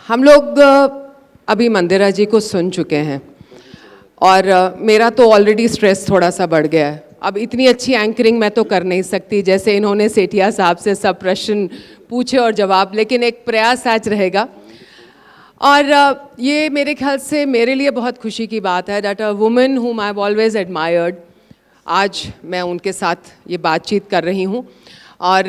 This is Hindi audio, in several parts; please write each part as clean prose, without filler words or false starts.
हम लोग अभी मंदिरा जी को सुन चुके हैं और मेरा तो ऑलरेडी स्ट्रेस थोड़ा सा बढ़ गया है। अब इतनी अच्छी एंकरिंग मैं तो कर नहीं सकती जैसे इन्होंने सेठिया साहब से सब प्रश्न पूछे और जवाब, लेकिन एक प्रयास आज रहेगा। और ये मेरे ख्याल से मेरे लिए बहुत खुशी की बात है दैट अ वुमन हुम आई हैव ऑलवेज एडमायर्ड, आज मैं उनके साथ ये बातचीत कर रही हूँ। और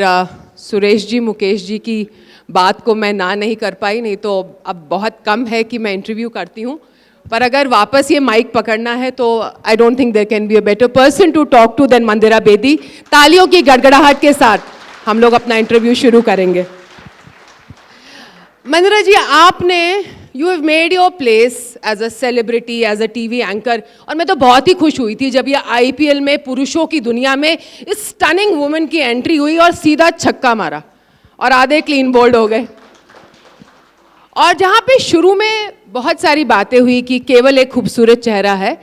सुरेश जी, मुकेश जी की बात को मैं ना नहीं कर पाई, नहीं तो अब बहुत कम है कि मैं इंटरव्यू करती हूँ, पर अगर वापस ये माइक पकड़ना है तो I don't think there can be a better person to talk to than Mandira Bedi. तालियों की गड़गड़ाहट के साथ हम लोग अपना इंटरव्यू शुरू करेंगे। मंदिरा जी, आपने you have made your place as a celebrity, as a TV anchor, और मैं तो बहुत ही खुश हुई थी जब ये आईपीएल में पुरुषों की दुनिया में इस स्टनिंग वुमन की एंट्री हुई और सीधा छक्का मारा और आधे क्लीन बोल्ड हो गए। और जहाँ पे शुरू में बहुत सारी बातें हुई कि केवल एक खूबसूरत चेहरा है,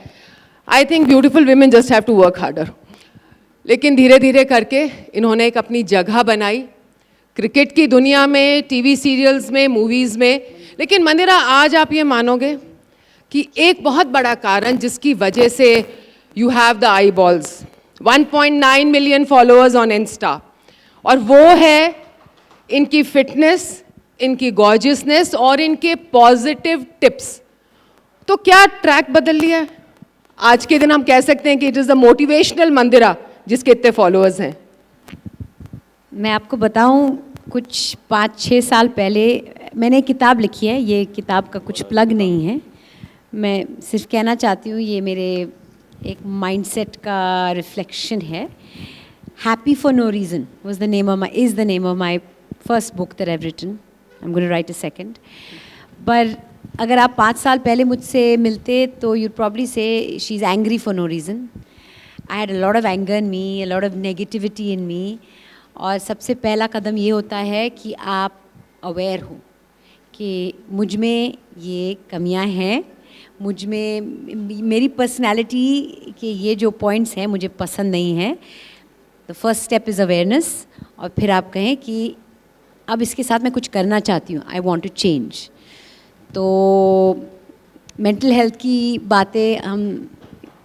I think beautiful women just have to work harder, लेकिन धीरे धीरे करके इन्होंने एक अपनी जगह बनाई क्रिकेट की दुनिया में, टीवी सीरियल्स में, मूवीज़ में। लेकिन मंदिरा, आज आप ये मानोगे कि एक बहुत बड़ा कारण जिसकी वजह से you have the I balls, 1.9 million followers on Insta, और वो है इनकी फिटनेस, इनकी गॉर्जियसनेस और इनके पॉजिटिव टिप्स। तो क्या ट्रैक बदल लिया है? आज के दिन हम कह सकते हैं कि इट इज़ द मोटिवेशनल मंदिरा जिसके इतने फॉलोअर्स हैं। मैं आपको बताऊं, कुछ 5-6 साल पहले मैंने एक किताब लिखी है। ये किताब का कुछ प्लग नहीं है, मैं सिर्फ कहना चाहती हूँ ये मेरे एक माइंडसेट का रिफ्लेक्शन है। Happy for no reason is the name of my first book that I have written. I am going to write a second. पर अगर आप 5 साल पहले मुझसे मिलते तो you'd probably say she's angry for no reason. I had a lot of anger in me, a lot of negativity in me. और सबसे पहला कदम ये होता है कि आप अवेयर हो कि मुझ में ये कमियां हैं, मुझ में मेरी पर्सनालिटी के ये जो पॉइंट्स हैं मुझे पसंद नहीं हैं। The first step is awareness, और फिर आप कहें कि अब इसके साथ मैं कुछ करना चाहती हूँ, आई वॉन्ट टू चेंज। तो मेंटल हेल्थ की बातें हम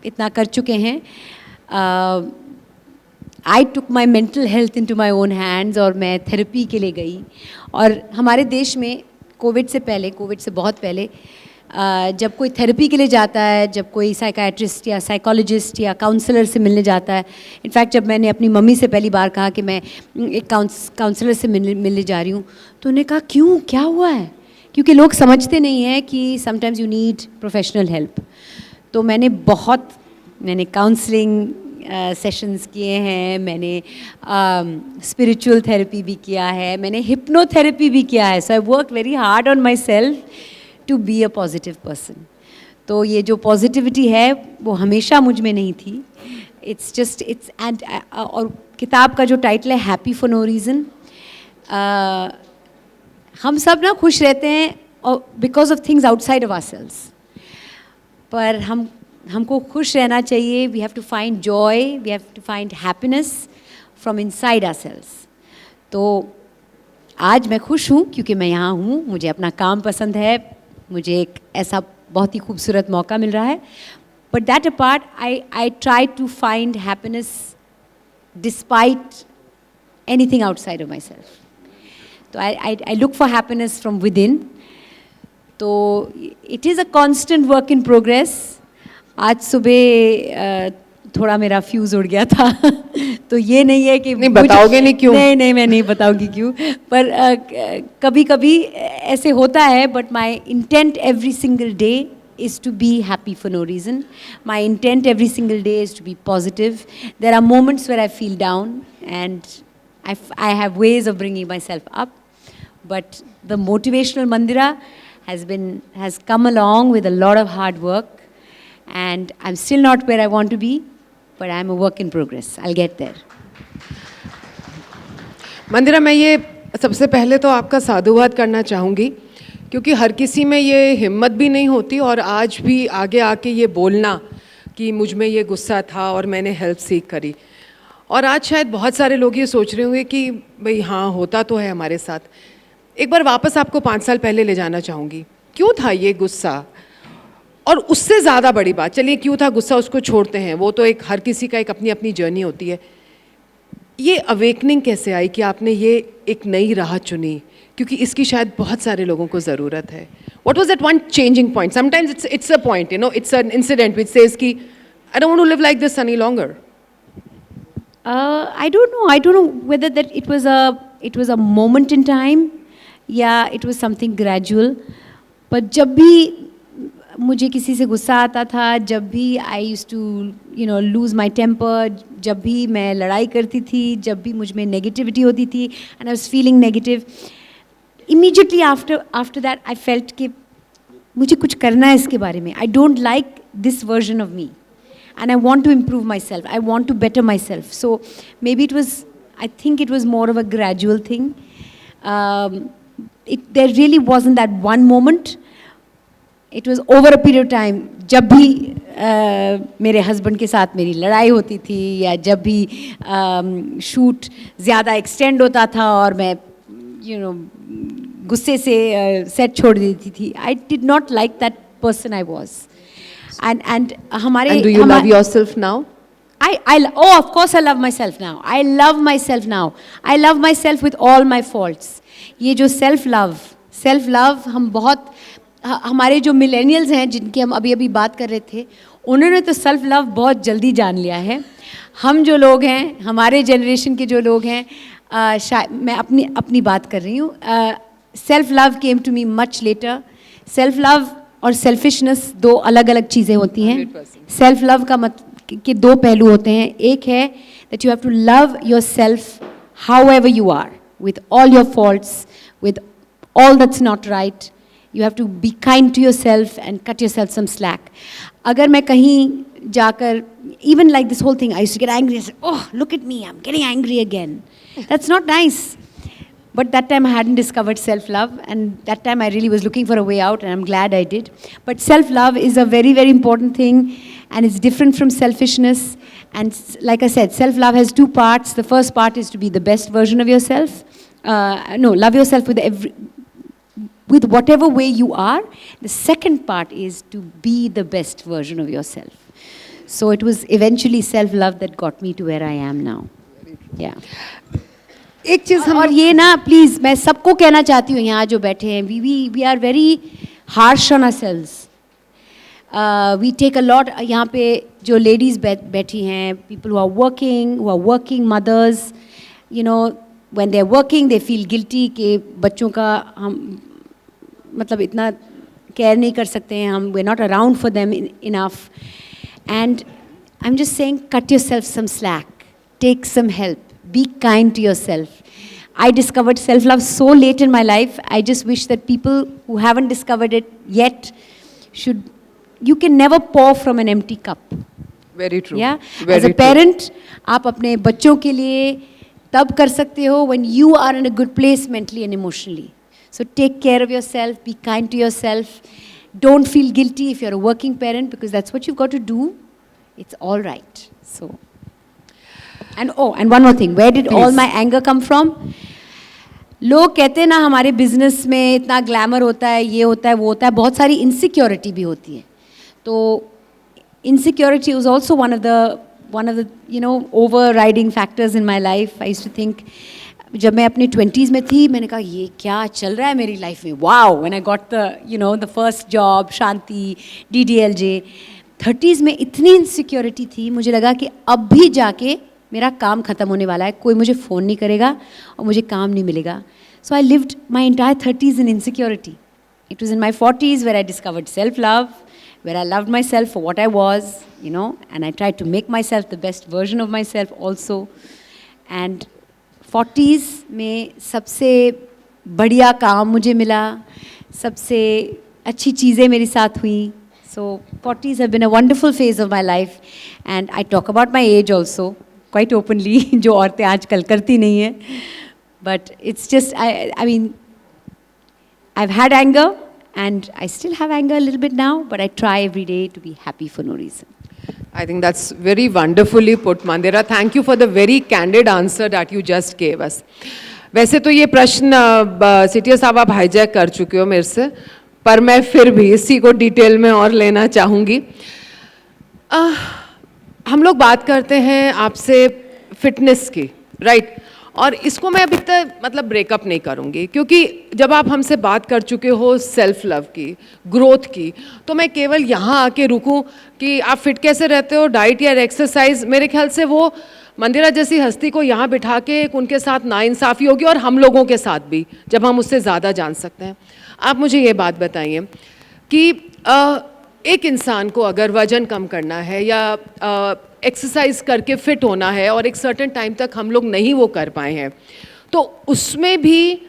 इतना कर चुके हैं। I took my mental health into my own hands, और मैं थेरेपी के लिए गई। और हमारे देश में कोविड से बहुत पहले जब कोई थेरेपी के लिए जाता है, जब कोई साइकाट्रिस्ट या साइकोलॉजिस्ट या काउंसलर से मिलने जाता है, इनफैक्ट जब मैंने अपनी मम्मी से पहली बार कहा कि मैं एक काउंसलर से मिलने जा रही हूँ, तो उन्होंने कहा क्यों, क्या हुआ है? क्योंकि लोग समझते नहीं हैं कि sometimes you need professional help. तो मैंने काउंसलिंग सेशंस किए हैं, मैंने स्पिरिचुअल थेरेपी भी किया है, मैंने हिप्नोथेरेपी भी किया है। So I work very hard on myself to be a positive person. तो ये जो पॉजिटिविटी है वो हमेशा मुझ में नहीं थी। और किताब का जो टाइटल है हैप्पी फॉर नो रीज़न, हम सब ना खुश रहते हैं और because of things outside of ourselves, पर हमको खुश रहना चाहिए। We have to find joy, we have to find happiness from inside ourselves. तो आज मैं खुश हूँ क्योंकि मैं यहाँ हूँ, मुझे अपना काम पसंद है, मुझे एक ऐसा बहुत ही खूबसूरत मौका मिल रहा है। But that apart, I try to find happiness despite anything outside of myself. तो I look for happiness from within. तो it is a constant work in progress. आज सुबह थोड़ा मेरा फ्यूज़ उड़ गया था तो ये नहीं है कि नहीं बताओगे नहीं क्यों? नहीं, मैं नहीं बताऊंगी क्यों, पर कभी कभी ऐसे होता है। But my intent every single day is to be happy for no reason. My intent every single day is to be positive. There are moments where I feel down and I have ways of bringing myself up. But the motivational Mandira has come along with a lot of hard work, and I'm still not where I want to be, but I'm a work in progress. I'll get there. मंदिरा, मैं ये सबसे पहले तो आपका साधुवाद करना चाहूँगी क्योंकि हर किसी में ये हिम्मत भी नहीं होती, और आज भी आगे आके ये बोलना कि मुझ में ये गुस्सा था और मैंने हेल्प सीख करी। और आज शायद बहुत सारे लोग ये सोच रहे होंगे कि भाई हाँ, होता तो है हमारे साथ। एक बार वापस आपको 5 साल पहले ले जाना चाहूँगी। क्यों था ये गुस्सा? और उससे ज़्यादा बड़ी बात, चलिए क्यों था गुस्सा उसको छोड़ते हैं, वो तो एक हर किसी का एक अपनी अपनी जर्नी होती है। ये अवेकनिंग कैसे आई कि आपने ये एक नई राह चुनी, क्योंकि इसकी शायद बहुत सारे लोगों को ज़रूरत है? What was that one changing point? Sometimes it's a point, you know, it's an incident which says कि I don't want to live like this any longer. I don't know. I don't know whether that it was a moment in time, या it was something gradual. But जब भी मुझे किसी से गुस्सा आता था, जब भी I used to lose my temper, जब भी मैं लड़ाई करती थी, जब भी मुझ में नेगेटिविटी होती थी and I was feeling negative, immediately after that I felt कि मुझे कुछ करना है इसके बारे में. I don't like this version of me and I want to improve myself. I want to better myself. So maybe I think it was more of a gradual thing. There really wasn't that one moment. It was over a period of time. जब भी मेरे हस्बैंड के साथ मेरी लड़ाई होती थी, या जब भी शूट ज़्यादा एक्सटेंड होता था और मैं गुस्से से सेट छोड़ देती थी, I did not like that person I was. And do you love yourself now? Of course I love myself now. I love myself now. I love myself with all my faults. ये जो self love हम बहुत, हमारे जो millennials हैं जिनकी हम अभी बात कर रहे थे, उन्होंने तो self love बहुत जल्दी जान लिया है. हम जो लोग हैं, हमारे generation के जो लोग हैं, मैं अपनी बात कर रही हूँ, self love came to me much later. Self love और सेल्फिशनेस दो अलग अलग चीज़ें होती हैं. सेल्फ लव का के दो पहलू होते हैं. एक है that you have to love yourself however you are, with all your faults, with all that's not right. You have to be kind to yourself and cut yourself some slack. अगर मैं कहीं जाकर, even like this whole thing, I used to get angry, oh look at me, I am getting angry again. That's not nice. But that time I hadn't discovered self-love, and that time I really was looking for a way out, and I'm glad I did. But self-love is a very, very important thing, and it's different from selfishness. And like I said, self-love has two parts. The first part is to be the best version of yourself. Love yourself with whatever way you are. The second part is to be the best version of yourself. So it was eventually self-love that got me to where I am now. Yeah. एक चीज़ हम, और ये ना प्लीज़ मैं सबको कहना चाहती हूँ यहाँ जो बैठे हैं, we are very harsh on ourselves. We take a lot. यहाँ पे जो लेडीज़ बैठी हैं, people who are working mothers, when they are working they feel guilty कि बच्चों का हम मतलब इतना केयर नहीं कर सकते हैं, हम we are not around for them enough. And I am just saying, cut yourself some slack, take some help. Be kind to yourself. I discovered self-love so late in my life. I just wish that people who haven't discovered it yet should. You can never pour from an empty cup. Very true. Yeah. Very As a parent, आप अपने बच्चों के लिए तब कर सकते हो when you are in a good place mentally and emotionally. So take care of yourself. Be kind to yourself. Don't feel guilty if you're a working parent, because that's what you've got to do. It's all right. So. And one more thing, where did all my anger come from? लोग कहते हैं ना हमारे बिजनेस में इतना ग्लैमर होता है, ये होता है, वो होता है, बहुत सारी इनसिक्योरिटी भी होती है. तो insecurity was also one of the overriding factors in my life. I used to think, जब मैं अपने 20s में थी, मैंने कहा ये क्या चल रहा है मेरी लाइफ में. Wow, when I got the first job, Shanti, DDLJ. 30s में इतनी इनसिक्योरिटी थी, मुझे लगा कि अब भी जाके मेरा काम ख़त्म होने वाला है, कोई मुझे फ़ोन नहीं करेगा और मुझे काम नहीं मिलेगा. So I lived my entire 30s in insecurity. It was in my 40s where I discovered self love, where I loved myself for what I was, and I try to make myself the best version of myself also. And 40s में सबसे बढ़िया काम मुझे मिला, सबसे अच्छी चीज़ें मेरे साथ हुई. So 40s have been a wonderful phase of my life, and I talk about my age also quite openly, जो औरतें आजकल करती नहीं हैं. But it's just, I mean, I've had anger, and I still have anger a little bit now, but I try every day to be happy for no reason. I think that's very wonderfully put, Mandira. Thank you for the very candid answer that you just gave us. वैसे तो ये प्रश्न सीटीओ साहब आप हाईजैक कर चुके हो मेरे से, पर मैं फिर भी इसी को डिटेल में और लेना चाहूँगी। हम लोग बात करते हैं आपसे फिटनेस की, राइट? और इसको मैं अभी तक मतलब ब्रेकअप नहीं करूँगी, क्योंकि जब आप हमसे बात कर चुके हो सेल्फ लव की, ग्रोथ की, तो मैं केवल यहाँ आके रुकूँ कि आप फिट कैसे रहते हो, डाइट या एक्सरसाइज, मेरे ख्याल से वो मंदिरा जैसी हस्ती को यहाँ बिठा के एक उनके साथ नाइंसाफ़ी होगी, और हम लोगों के साथ भी, जब हम उससे ज़्यादा जान सकते हैं। आप मुझे ये बात बताइए कि एक इंसान को अगर वज़न कम करना है या एक्सरसाइज करके फिट होना है और एक सर्टेन टाइम तक हम लोग नहीं वो कर पाए हैं, तो उसमें भी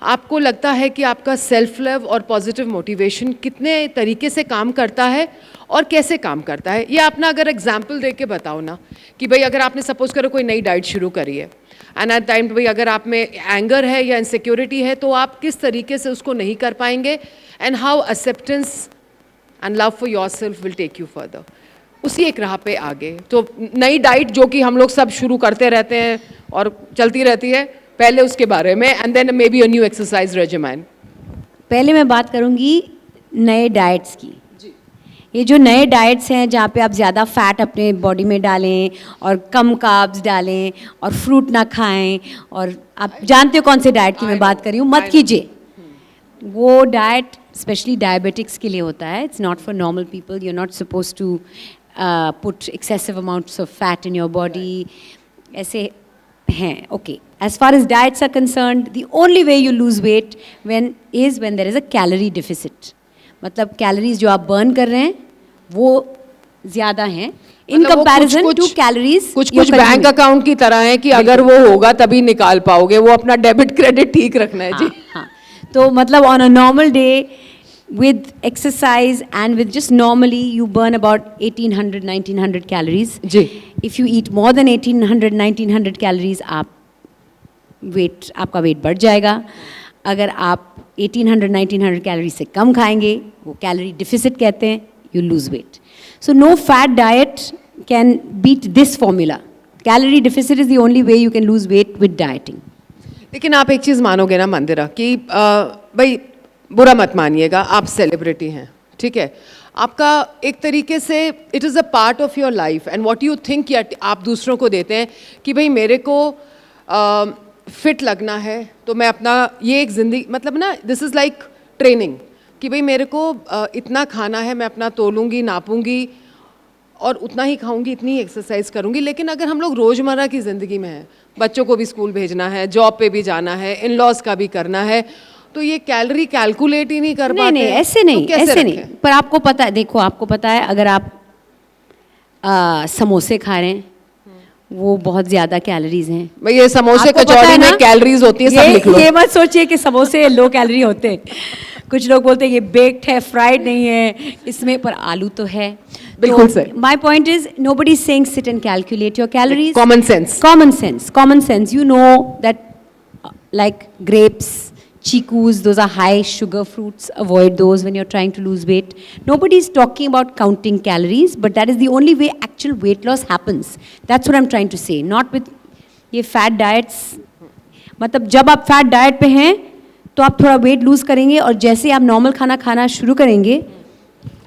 आपको लगता है कि आपका सेल्फ लव और पॉजिटिव मोटिवेशन कितने तरीके से काम करता है और कैसे काम करता है? ये अपना अगर एग्जाम्पल दे के बताओ ना, कि भाई अगर आपने सपोज करो कोई नई डाइट शुरू करी है एंड एट टाइम भाई अगर आप में एंगर है या इनसिक्योरिटी है, तो आप किस तरीके से उसको नहीं कर पाएंगे, and how acceptance and love for yourself will take you further, उसी एक राह पे आगे। तो नई डाइट जो कि हम लोग सब शुरू करते रहते हैं और चलती रहती है, पहले उसके बारे में, and then maybe a new exercise regimen. पहले मैं बात करूंगी नए डाइट्स की। ये जो नए डाइट्स हैं जहाँ पे आप ज़्यादा फैट अपने बॉडी में डालें और कम कार्ब्स डालें और फ्रूट ना खाएं, और आप जानते हो कौन से डाइट की मैं बात कर रही हूँ, मत कीजिए। वो डाइट स्पेशली डायबिटिक्स के लिए होता है, it's not for normal people. You are not suppose to put excessive amounts of fat in your body, ऐसे हैं। Okay, as far as diets are concerned, the only way you lose weight when there is a calorie deficit, मतलब कैलोरीज जो आप बर्न कर रहे हैं वो ज़्यादा हैं इन कंपैरिजन टू कैलोरीज। कुछ बैंक अकाउंट की तरह है कि अगर वो होगा तभी निकाल पाओगे, वो अपना डेबिट क्रेडिट ठीक रखना है। जी हाँ, तो मतलब on a normal day with exercise and with just normally you burn about 1800-1900 calories. जी। If you eat more than 1800-1900 calories, आपका वेट बढ़ जाएगा। अगर आप 1800-1900 कैलोरी से कम खाएंगे, वो कैलोरी डिफिसिट कहते हैं, you lose weight. So no fat diet can beat this formula. Calorie deficit is the only way you can lose weight with dieting. लेकिन आप एक चीज़ मानोगे ना मंदिरा, कि भाई बुरा मत मानिएगा, आप सेलिब्रिटी हैं, ठीक है, आपका एक तरीके से it is a part of your life, and what you think या आप दूसरों को देते हैं कि भाई मेरे को फिट लगना है, तो मैं अपना ये एक ज़िंदगी, मतलब ना दिस इज़ लाइक ट्रेनिंग, कि भाई मेरे को इतना खाना है, मैं अपना तोलूँगी, नापूंगी और उतना ही खाऊंगी, इतनी ही एक्सरसाइज करूंगी। लेकिन अगर हम लोग रोज़मर्रा की ज़िंदगी में हैं, बच्चों को भी स्कूल भेजना है, जॉब पे भी जाना है, इन लॉज का भी करना है, तो ये कैलोरी कैलकुलेट ही नहीं कर पाते। नहीं, ऐसे नहीं, तो ऐसे नहीं। पर आपको पता है, देखो आपको पता है, अगर आप समोसे खा रहे हैं, वो बहुत ज़्यादा कैलोरीज हैं। भाई ये समोसे कचौड़ी में कैलोरीज होती है, सब लिख लो। ये मत सोचिए कि समोसे लो कैलोरी होते हैं। कुछ लोग बोलते हैं ये बेक्ड है, फ्राइड नहीं है इसमें, पर आलू तो है। बिल्कुल सही। My point is nobody is saying sit and calculate your calories. Common sense, common sense. You know that like grapes, chicus, those are high sugar fruits. Avoid those when you're trying to lose weight. Nobody is talking about counting calories, but that is the only way actual weight loss happens. That's what I'm trying to say. Not with ये fat diets. मतलब जब आप fat diet पे हैं तो आप थोड़ा वेट लूज करेंगे, और जैसे आप नॉर्मल खाना खाना शुरू करेंगे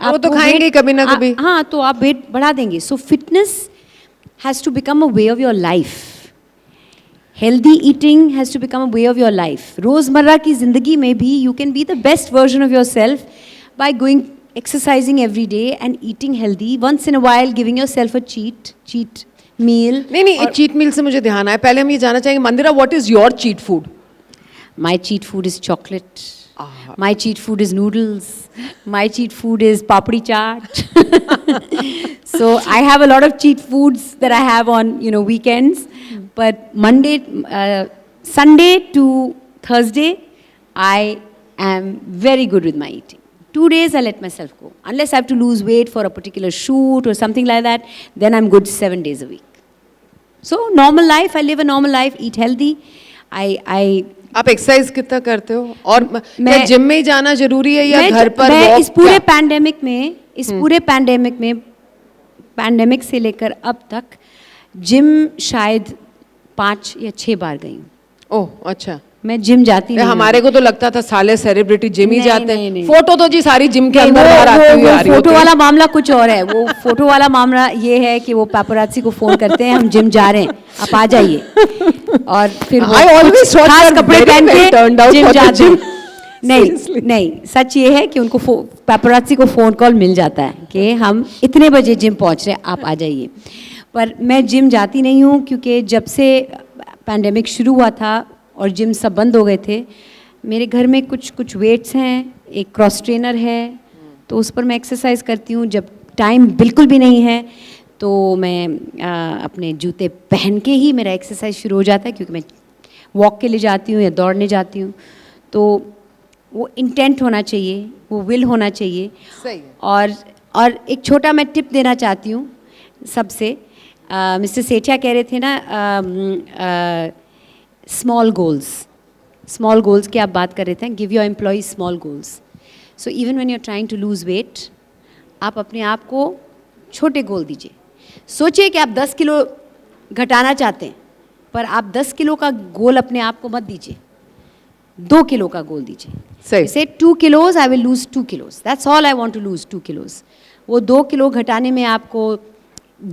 वो तो खाएंगे कभी ना कभी। हाँ, तो आप वेट बढ़ा देंगे। So fitness has to become a way of your life. Healthy eating has to become a way of your life. रोज़मर्रा की ज़िंदगी में भी you can be the best version of yourself by going exercising every day and eating healthy, once in a while giving yourself a cheat meal. नहीं, चीट मील से मुझे ध्यान आया, पहले हम ये जानना चाहेंगे Mandira, what is your cheat food? My cheat food is chocolate. My cheat food is noodles. My cheat food is papdi chaat. So I have a lot of cheat foods that I have on weekends. But Sunday to Thursday, I am very good with my eating. 2 days I let myself go. Unless I have to lose weight for a particular shoot or something like that, then I'm good 7 days a week. So normal life, I live a normal life, eat healthy. आप एक्सरसाइज कितना करते हो, और क्या जिम में ही जाना जरूरी है या घर पर मैं वॉक? इस पूरे पैंडेमिक में पैंडेमिक से लेकर अब तक जिम शायद 5 या 6 बार गई हूँ। ओह अच्छा। मैं जिम जाती नहीं हूँ। हमारे को तो लगता था साले सेलिब्रिटी जिम ही नहीं, जाते नहीं, हैं। नहीं। फोटो तो जी सारी जिम के नहीं, अंदर बाहर आती हुई आ रही वो होती फोटो है। वाला मामला कुछ और है। वो फोटो वाला मामला ये है कि वो पापरात्सी को फोन करते हैं, हम जिम जा रहे हैं, आप आ जाइए, और फिर वो I always कुछ thought खास you are कपड़े very पहन well turned के out जिम for the जाते हैं। gym. नहीं Seriously. नहीं, सच ये है कि उनको पापरात्सी को फोन कॉल मिल जाता है कि हम इतने बजे जिम पहुंच रहे हैं, आप आ जाइए। पर मैं जिम जाती नहीं हूँ, क्योंकि जब से पैंडेमिक शुरू हुआ था और जिम सब बंद हो गए थे, मेरे घर में कुछ वेट्स हैं, एक क्रॉस ट्रेनर है, तो उस पर मैं एक्सरसाइज करती हूँ। जब टाइम बिल्कुल भी नहीं है तो मैं अपने जूते पहन के ही मेरा एक्सरसाइज शुरू हो जाता है, क्योंकि मैं वॉक के लिए जाती हूँ या दौड़ने जाती हूँ। तो वो इंटेंट होना चाहिए, वो विल होना चाहिए। सही है। और एक छोटा मैं टिप देना चाहती हूँ सबसे। मिस्टर सेठिया कह रहे थे ना, स्मॉल गोल्स की आप बात कर रहे थे, give your employees small goals. So even when you are trying to lose weight, आप अपने आप को छोटे गोल दीजिए। सोचिए कि आप 10 किलो घटाना चाहते हैं, पर आप 10 किलो का गोल अपने आप को मत दीजिए, 2 किलो का गोल दीजिए। सही। से 2 kilos I will lose 2 kilos, that's all I want to lose 2 kilos. वो 2 किलो घटाने में आपको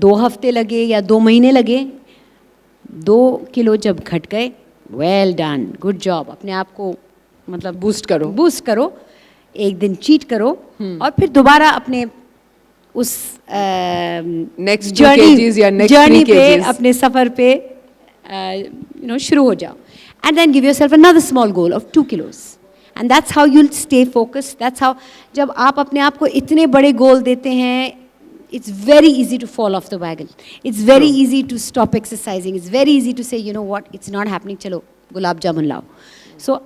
2 हफ्ते लगे या 2 महीने लगे, 2 किलो जब घट गए, वेल डन, गुड जॉब। अपने आप को मतलब बूस्ट करो। एक दिन चीट करो, और फिर दोबारा अपने उस नेक्स्ट 2 kgs या नेक्स्ट 3 जर्नी पे, kgs अपने सफ़र पे शुरू हो जाओ। And then give yourself another small goal of 2 kilos. And that's how you'll stay focused. That's how, जब आप अपने आप को इतने बड़े गोल देते हैं, it's very easy to fall off the wagon. It's very easy to stop exercising. It's very easy to say, you know what, it's not happening, chalo, gulab jamun lao. So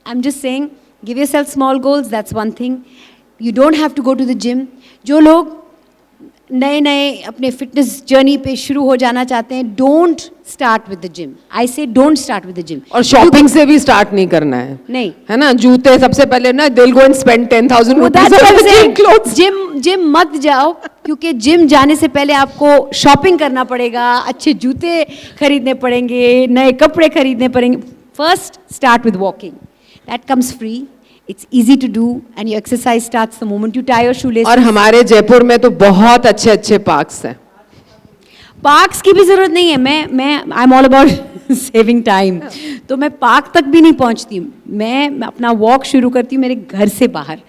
I'm just saying, give yourself small goals, that's one thing. You don't have to go to the gym. जो लोग नए अपने फिटनेस जर्नी पे शुरू हो जाना चाहते हैं, don't start with the gym. I say don't start with the gym. और शॉपिंग से भी स्टार्ट नहीं करना है। नहीं, है ना, जूते सबसे पहले ना, they'll go and spend 10,000 rupees on the gym clothes. Gym मत जाओ, क्योंकि जिम जाने से पहले आपको शॉपिंग करना पड़ेगा, अच्छे जूते खरीदने पड़ेंगे, नए कपड़े खरीदने पड़ेंगे। First start with walking, that comes free, it's easy to do, and your exercise starts the moment you tie your shoelaces. और हमारे जयपुर में तो बहुत अच्छे अच्छे पार्क्स हैं। पार्क्स की भी ज़रूरत नहीं है। मैं I am all about saving time, तो मैं पार्क तक भी नहीं पहुंचती। मैं अपना वॉक शुरू करती हूँ मेरे घर से बाहर,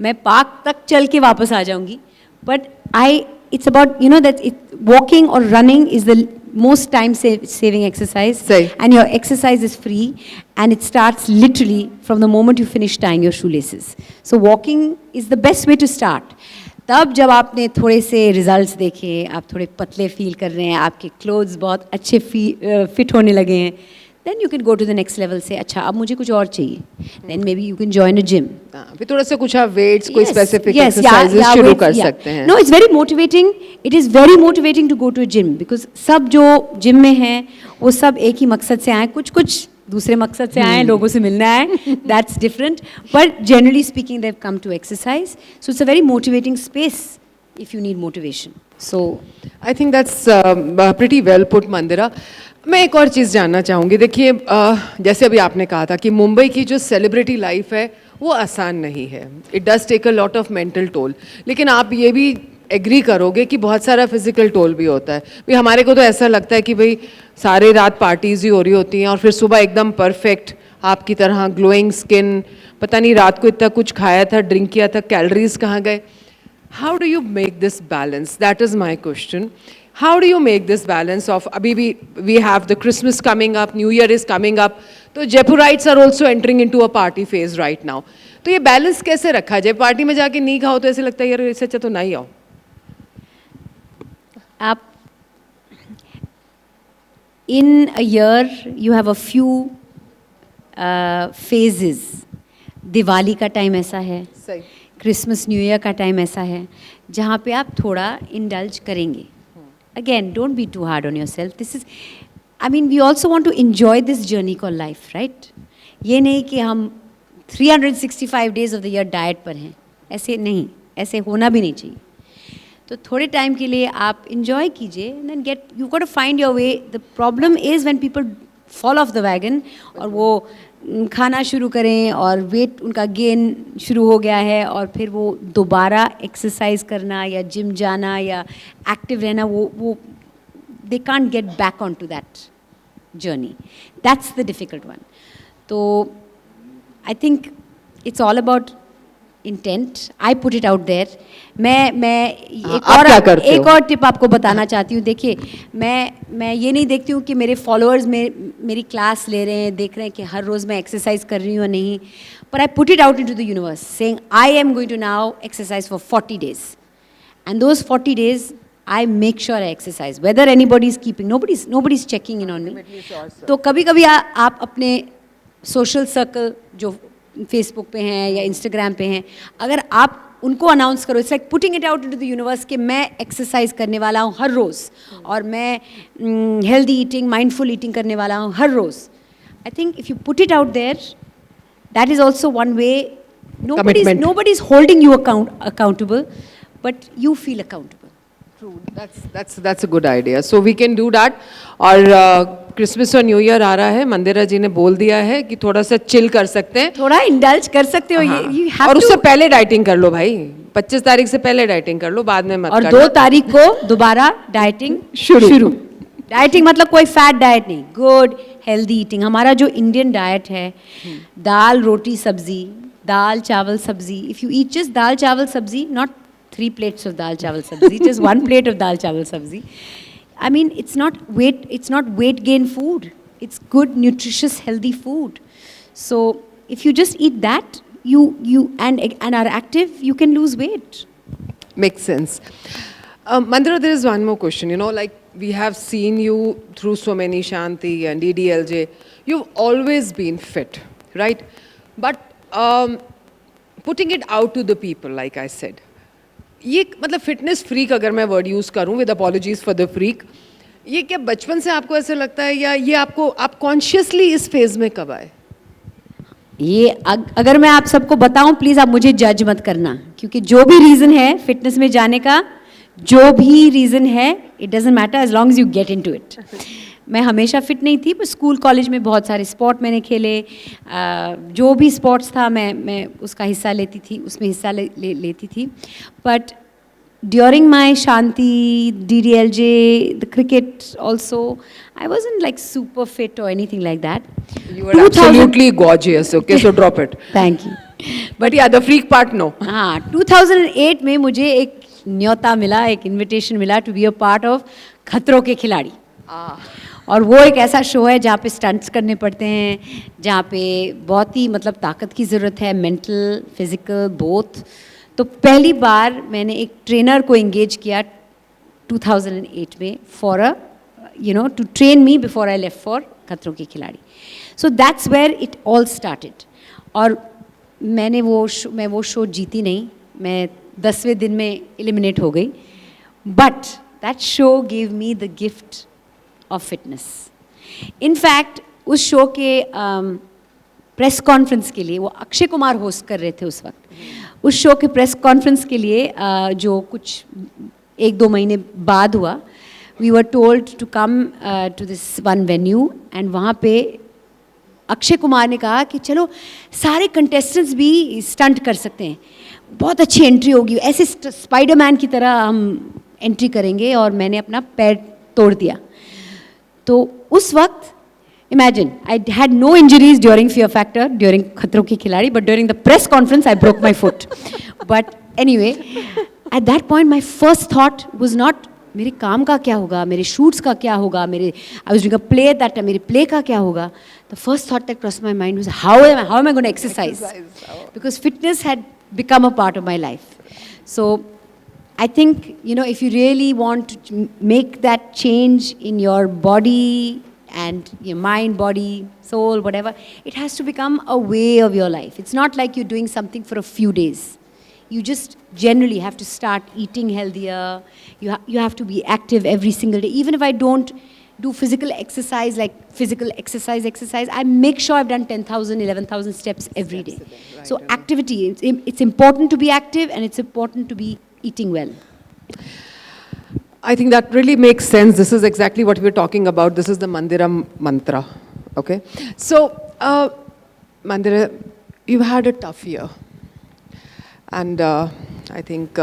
मैं पार्क तक चल के वापस आ जाऊंगी। But it's about, you know, that walking और running is the most time saving exercise. Sahi. And your exercise is free, and it starts literally from the moment you finish tying your shoelaces. So walking is the best way to start. तब जब आपने थोड़े से रिजल्ट्स देखे, आप थोड़े पतले फील कर रहे हैं, आपके क्लोथ्स बहुत अच्छे फिट होने लगे हैं, then you can go to the next level. से अच्छा अब मुझे कुछ और चाहिए, then maybe you can join a gym. फिर थोड़ा सा कुछ आप वेट्स, कोई स्पेसिफिक yeah, एक्सरसाइजेस yeah, शुरू weights, कर yeah. सकते हैं। No, it's very motivating. It is very motivating to go to a gym, because सब जो जिम में हैं वो सब एक ही मकसद से आए, कुछ दूसरे मकसद से आए, लोगों से मिलना है, that's different. But generally speaking, they've come to exercise. So it's a very motivating space if you need motivation. So I think that's pretty well put, मंदिरा। मैं एक और चीज़ जानना चाहूँगी। देखिए, जैसे अभी आपने कहा था कि मुंबई की जो सेलिब्रिटी लाइफ है वो आसान नहीं है, it does take a lot of mental toll. लेकिन आप ये भी एग्री करोगे कि बहुत सारा फिजिकल टोल भी होता है। भाई हमारे को तो ऐसा लगता है कि भाई सारे रात पार्टीज ही हो रही होती हैं और फिर सुबह एकदम परफेक्ट आपकी तरह ग्लोइंग स्किन, पता नहीं रात को इतना कुछ खाया था, ड्रिंक किया था, कैलोरीज कहाँ गए। How do you make this balance? That is my question. How do you make this balance of, अभी भी we have the Christmas coming up, New Year is coming up, तो Jaipurites are also entering into a party phase right now. तो ये बैलेंस कैसे रखा जाए? पार्टी में जाके नहीं खाओ तो ऐसे लगता है यार इससे अच्छा तो नहीं आओ। आप in a year you have a few phases. Diwali का टाइम ऐसा है, सही। क्रिसमस न्यू ईयर का टाइम ऐसा है जहाँ पे आप थोड़ा इंडल्ज करेंगे। Again, don't be too hard on yourself. This is, I mean, we also want to enjoy this journey called life, right? ये नहीं कि हम 365 days of the year diet पर हैं, ऐसे नहीं, ऐसे होना भी नहीं चाहिए। तो थोड़े टाइम के लिए आप enjoy कीजिए, and then you got to find your way. The problem is when people fall off the wagon और वो खाना शुरू करें और वेट उनका गेन शुरू हो गया है और फिर वो दोबारा एक्सरसाइज करना या जिम जाना या एक्टिव रहना वो they can't get back onto that journey. That's the difficult one. So I think it's all about intent. I put it out there. मैं एक और टिप आपको बताना चाहती हूँ. देखिए मैं ये नहीं देखती हूँ कि मेरे फॉलोअर्स मेरी क्लास ले रहे हैं, देख रहे हैं कि हर रोज़ मैं एक्सरसाइज कर रही हूँ या नहीं. But I put it out into the universe saying I am going to now exercise for 40 days. And those 40 days I make sure I exercise. Whether anybody is keeping, nobody's checking in on me. तो कभी-कभी आप अपने सोशल सर्कल जो फेसबुक पे हैं या इंस्टाग्राम पे हैं, अगर आप उनको अनाउंस करो, it's like putting it out into the universe कि मैं एक्सरसाइज करने वाला हूँ हर रोज़ और मैं हेल्दी ईटिंग, माइंडफुल ईटिंग करने वाला हूँ हर रोज़. I think if you put it out there, that is also one way. Nobody is holding you accountable, but you feel accountable. True. That's a good idea. So we can do that. और क्रिसमस और न्यू ईयर आ रहा है, मंदिरा जी ने बोल दिया है कि थोड़ा सा चिल कर सकते हैं, थोड़ा इंडल्ज कर सकते हो. हाँ. You have और to. उससे पहले डाइटिंग कर लो भाई. 25 तारीख से पहले डाइटिंग कर लो, बाद में मत और करना. 2 तारीख को दोबारा डाइटिंग शुरू. डाइटिंग मतलब कोई फैट डाइट नहीं, गुड हेल्दी ईटिंग. हमारा जो इंडियन डाइट है, दाल रोटी सब्जी, दाल चावल सब्जी. इफ़ यू ईट जस्ट दाल चावल सब्जी, not 3 plates of dal chawal sabzi, just 1 plate of dal chawal sabzi. I mean, it's not weight gain food. It's good, nutritious, healthy food. So if you just eat that, you and are active, you can lose weight. Makes sense. Mandira, there is one more question. You know, like we have seen you through so many Shanti and DDLJ. You've always been fit, right? But putting it out to the people, like I said, ये मतलब फिटनेस फ्रीक अगर मैं वर्ड यूज़ करूँ, with apologies for the freak, ये क्या बचपन से आपको ऐसे लगता है या ये आप कॉन्शियसली इस फेज में कब आए? ये अगर मैं आप सबको बताऊं, प्लीज़ आप मुझे जज मत करना, क्योंकि जो भी रीज़न है फिटनेस में जाने का, जो भी रीज़न है, it doesn't matter as long as you get into it. मैं हमेशा फिट नहीं थी, पर स्कूल कॉलेज में बहुत सारे स्पोर्ट मैंने खेले. जो भी स्पोर्ट्स था मैं उसका हिस्सा लेती थी, उसमें हिस्सा लेती थी. But during my Shanti, DDLJ, the cricket also, I wasn't like super fit और anything like that. You were absolutely gorgeous. Okay, so drop it. Thank you. But yeah, the freak part, no. हाँ, 2008 में मुझे एक न्योता मिला, एक इन्विटेशन मिला to be a part of Khatron Ke खिलाड़ी. और वो एक ऐसा शो है जहाँ पे स्टंट्स करने पड़ते हैं, जहाँ पे बहुत ही मतलब ताकत की ज़रूरत है, मेंटल, फिजिकल, बोथ. तो पहली बार मैंने एक ट्रेनर को एंगेज किया 2008 में for to train me before I left for Khatron Ke Khiladi. So that's where it all started. और मैं वो शो जीती नहीं, मैं 10वें दिन में एलिमिनेट हो गई. But that show give me the gift of fitness. In fact उस शो के प्रेस कॉन्फ्रेंस के लिए, वो अक्षय कुमार होस्ट कर रहे थे उस वक्त, उस शो के प्रेस कॉन्फ्रेंस के लिए जो कुछ 1-2 महीने बाद हुआ, we were told to come to this one venue. And वहाँ पे अक्षय कुमार ने कहा कि चलो सारे कंटेस्टेंट्स भी स्टंट कर सकते हैं, बहुत अच्छी एंट्री होगी, ऐसे स्पाइडरमैन की तरह हम एंट्री करेंगे. और मैंने अपना पैर तोड़ दिया. तो उस वक्त imagine, I had no injuries during Fear Factor, during Khatron Ki Khiladi, but during the press conference I broke my foot. But anyway, at that point my first thought was not मेरे काम का क्या होगा, मेरे शूट्स का क्या होगा, I was doing a play that time, मेरे प्ले का क्या होगा. The first thought that cross my mind was how am I going to exercise, because fitness had become a part of my life. So I think, if you really want to make that change in your body and your mind, body, soul, whatever, it has to become a way of your life. It's not like you're doing something for a few days. You just generally have to start eating healthier. You have to be active every single day. Even if I don't do physical exercise, I make sure I've done 10,000, 11,000 steps every day. So activity, it's important to be active, and it's important to be eating well. I think that really makes sense. This is exactly what we're talking about. This is the Mandira mantra. Okay. So, Mandira, you've had a tough year. And I think,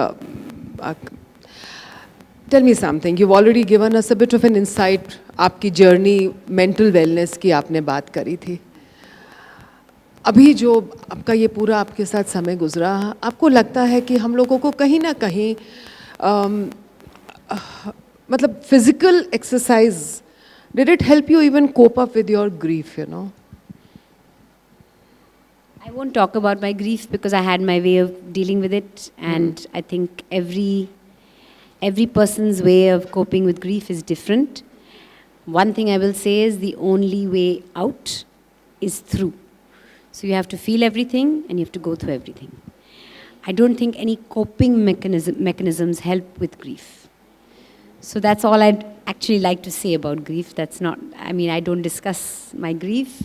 tell me something. You've already given us a bit of an insight. आपकी जर्नी मेंटल वेलनेस की आपने बात करी थी. अभी जो आपका ये पूरा आपके साथ समय गुजरा, आपको लगता है कि हम लोगों को कहीं ना कहीं मतलब physical exercise, did it help you even cope up with your grief, you know? I won't talk about my grief because I had my way of dealing with it, and I think every person's way of coping with grief is different. One thing I will say is the only way out is through. So you have to feel everything and you have to go through everything. I don't think any coping mechanisms help with grief. So that's all I'd actually like to say about grief. That's not, I mean, I don't discuss my grief.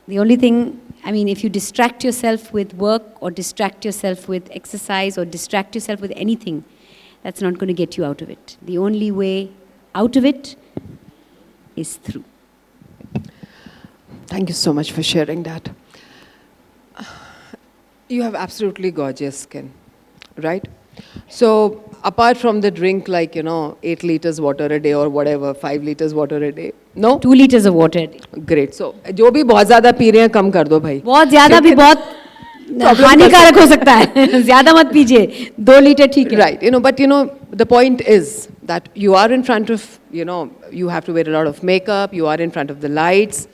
The only thing, I mean, if you distract yourself with work or distract yourself with exercise or distract yourself with anything, that's not going to get you out of it. The only way out of it is through. Thank you so much for sharing that. You have absolutely gorgeous skin, right? So apart from the drink, like, you know, 8 liters water a day or whatever, 5 liters water a day, no? 2 liters of water a day. Great. So जो भी बहुत ज़्यादा पी रहे हैं कम कर दो भाई. बहुत ज़्यादा भी बहुत हानिकारक हो सकता है. ज़्यादा मत पीजिए. 2 लीटर ठीक है. Right. You know, but you know, the point is that you are in front of, you know, you have to wear a lot of makeup, you are in front of the lights,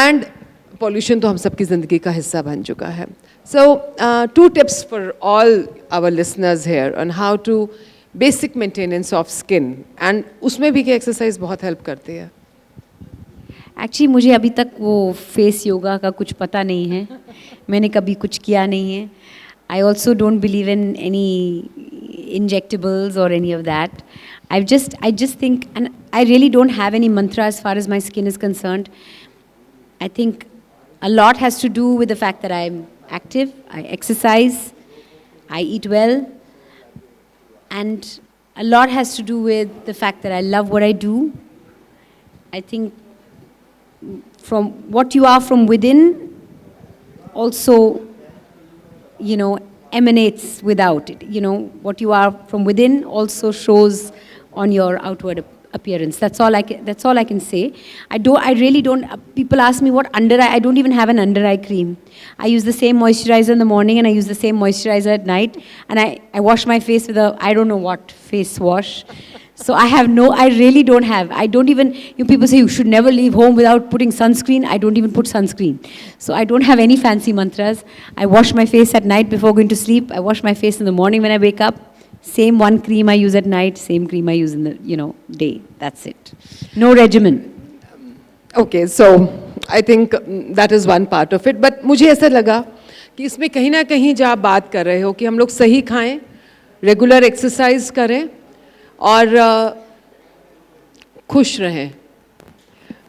and pollution तो हम सबकी ज़िंदगी का हिस्सा बन चुका है. So, 2 tips for all our listeners here on how to basic maintenance of skin, and उसमें भी कि exercise बहुत help करती है. एक्चुअली मुझे अभी तक वो फेस योगा का कुछ पता नहीं है. मैंने कभी कुछ किया नहीं है. I also don't believe in any injectables or any of that. I just think, and I really don't have any mantra as far as my skin is concerned. I think a lot has to do with the fact that I'm active, I exercise, I eat well, and a lot has to do with the fact that I love what I do. I think from what you are from within also, you know, emanates without it. You know, what you are from within also shows on your outward appearance. That's all I can say. I really don't. People ask me what under eye. I don't even have an under eye cream. I use the same moisturizer in the morning and I use the same moisturizer at night. And I wash my face with a I don't know what face wash. So I really don't have. I don't even. People say you should never leave home without putting sunscreen. I don't even put sunscreen. So I don't have any fancy mantras. I wash my face at night before going to sleep. I wash my face in the morning when I wake up. Same one cream I use at night, same cream I use in the, day. That's it. No regimen. Okay, so I think that is one part of it. But मुझे ऐसा लगा कि इसमें कहीं ना कहीं जब आप बात कर रहे हो कि हम लोग सही खाएं, रेगुलर एक्सरसाइज करें और खुश रहें,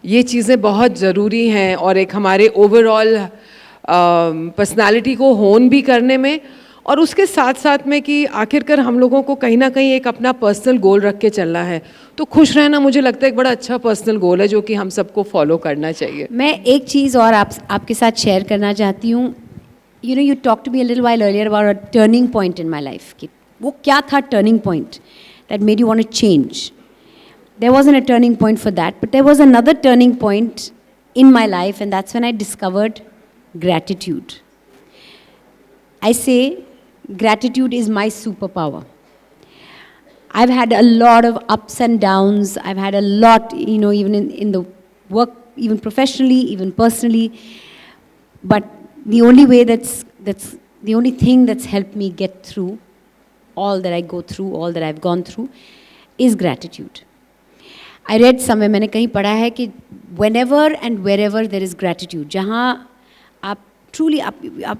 ये चीज़ें बहुत ज़रूरी हैं और एक हमारे ओवरऑल पर्सनालिटी को होन भी करने में, और उसके साथ साथ में कि आखिरकार हम लोगों को कहीं ना कहीं एक अपना पर्सनल गोल रख के चलना है. तो खुश रहना मुझे लगता है एक बड़ा अच्छा पर्सनल गोल है जो कि हम सबको फॉलो करना चाहिए. मैं एक चीज़ और आपके साथ शेयर करना चाहती हूँ. You talked to me a little while earlier about a turning point in my life. कि वो क्या था turning point that made you want to change? There wasn't a turning point for that, but there was another turning point in my life, and that's when I discovered gratitude. I say gratitude is my superpower. I've had a lot of ups and downs. I've had a lot, even in the work, even professionally, even personally. But the only way that's the only thing that's helped me get through all that I go through, all that I've gone through, is gratitude. I read somewhere, मैंने कहीं पढ़ा है कि whenever and wherever there is gratitude, जहाँ आप truly आप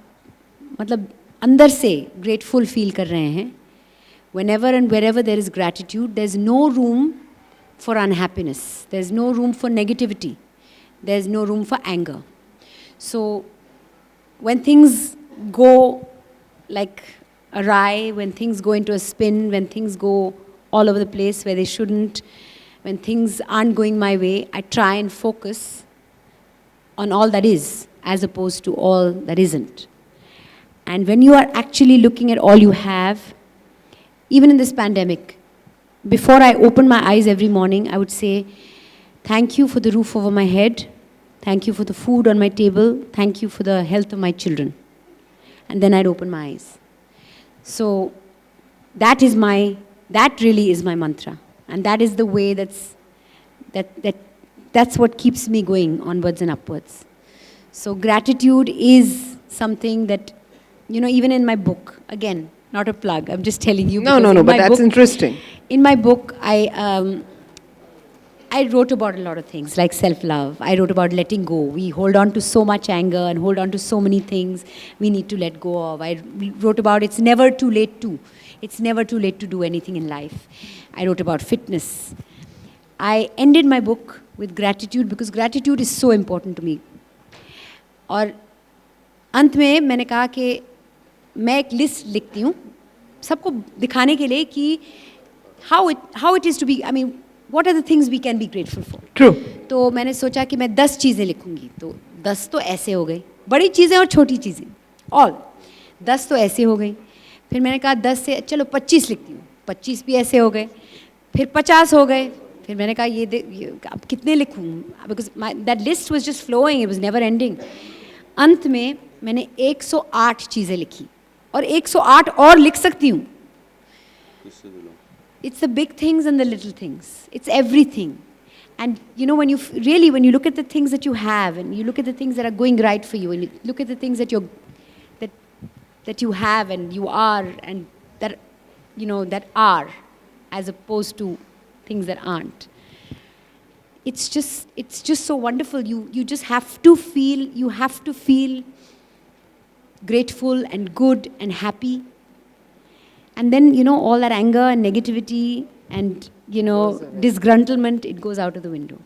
मतलब अंदर से grateful feel कर रहे हैं, whenever and wherever there is gratitude, there's no room for unhappiness, there's no room for negativity, there's no room for anger. So when things go like awry, when things go into a spin, when things go all over the place where they shouldn't, when things aren't going my way, I try and focus on all that is as opposed to all that isn't. And when you are actually looking at all you have, even in this pandemic, before I open my eyes every morning, I would say, thank you for the roof over my head, thank you for the food on my table, thank you for the health of my children. And then I'd open my eyes. So that really is my mantra. And that is the way that's what keeps me going onwards and upwards. So gratitude is something that, you know, even in my book, again, not a plug, I'm just telling you. No, but that's interesting. In my book, I wrote about a lot of things like self-love. I wrote about letting go. We hold on to so much anger and hold on to so many things we need to let go of. I wrote about it's never too late to. It's never too late to do anything in life. I wrote about fitness. I ended my book with gratitude because gratitude is so important to me. और अंत में मैंने कहा कि मैं एक लिस्ट लिखती हूँ सबको दिखाने के लिए कि how it is to be, I mean, what are the things we can be grateful for. True. तो मैंने सोचा कि मैं 10 चीज़ें लिखूँगी. तो 10 तो ऐसे हो गई, बड़ी चीज़ें और छोटी चीज़ें, all 10 तो ऐसे हो गई. फिर मैंने कहा 10 से चलो 25 लिखती हूँ, 25 भी ऐसे हो गए, फिर 50 हो गए. फिर मैंने कहा ये अब कितने लिखूँ, because that list was just flowing, it was never ending. अंत में मैंने 108 चीज़ें लिखी और 108 और लिख सकती हूँ. It's the big things and the little things. It's everything. And you know, when you look at the things that you have, and you look at the things that are going right for you, and you look at the things that you have and you are, and that, you know, that are, as opposed to things that aren't. It's just so wonderful. You just have to feel grateful and good and happy. And then, you know, all that anger and negativity and, you know, disgruntlement, it goes out of the window.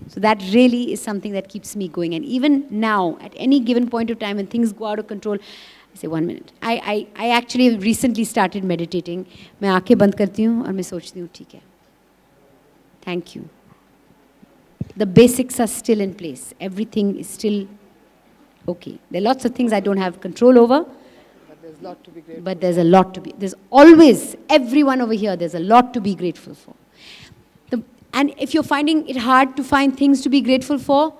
So that really is something that keeps me going. And even now, at any given point of time when things go out of control, I say 1 minute. I actually recently started meditating. मैं आँखें बंद करती हूँ और मैं सोचती हूँ ठीक है. Thank you. The basics are still in place. Everything is still okay. There are lots of things I don't have control over. But there's a lot to be. There's always, everyone over here, there's a lot to be grateful for. And if you're finding it hard to find things to be grateful for,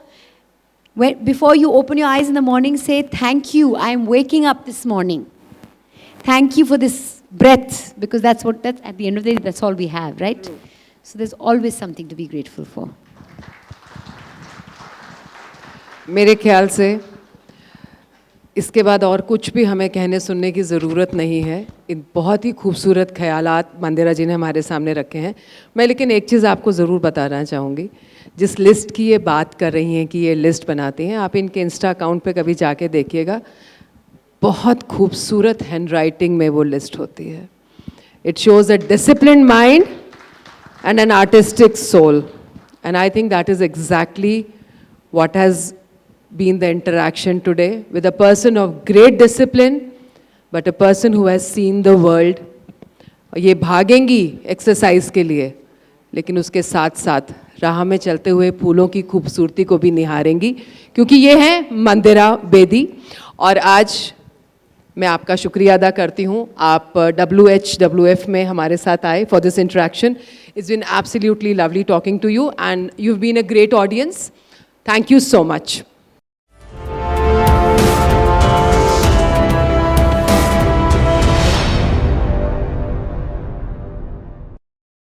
before you open your eyes in the morning, say, thank you, I am waking up this morning. Thank you for this breath, because that's at the end of the day, that's all we have, right? So there's always something to be grateful for. मेरे ख्याल से इसके बाद और कुछ भी हमें कहने सुनने की ज़रूरत नहीं है. इन बहुत ही खूबसूरत ख्यालात मंदिरा जी ने हमारे सामने रखे हैं. मैं लेकिन एक चीज़ आपको ज़रूर बताना चाहूँगी. जिस लिस्ट की ये बात कर रही हैं कि ये लिस्ट बनाती हैं, आप इनके इंस्टा अकाउंट पे कभी जाके देखिएगा. बहुत खूबसूरत हैंड राइटिंग में वो लिस्ट होती है. It shows a disciplined mind and an artistic soul. And I think that is exactly what has been the interaction today with a person of great discipline, but a person who has seen the world. ये भागेंगी एक्सरसाइज के लिए, लेकिन उसके साथ साथ राह में चलते हुए फूलों की खूबसूरती को भी निहारेंगी, क्योंकि ये है मंदिरा बेदी. और आज मैं आपका शुक्रिया अदा करती हूँ. आप WHWF में हमारे साथ आए for this interaction. It's been absolutely lovely talking to you, and you've been a great audience. Thank you so much.